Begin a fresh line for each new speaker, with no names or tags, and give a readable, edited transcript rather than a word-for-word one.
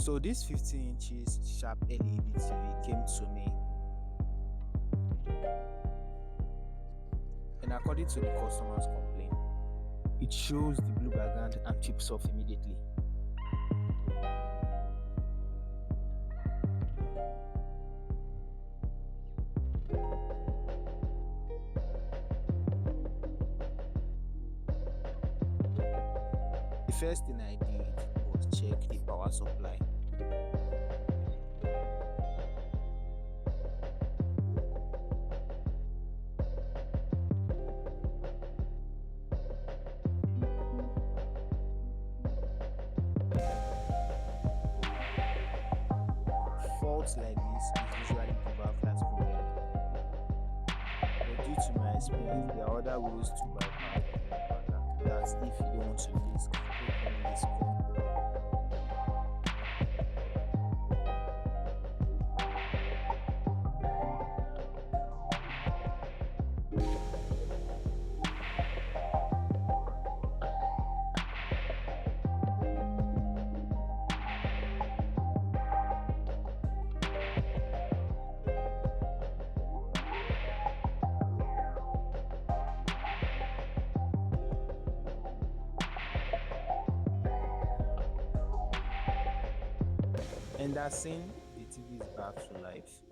So this 15 inches sharp LED TV came to me, and according to the customer's complaint, it shows the blue background and chips off immediately. The first thing I did was check the power supply. Faults like this is usually due to flat problem, but due to my experience, there are other ways to bypass the inverter. That's if you don't want to risk opening the screen. And that's saying the TV is back to life.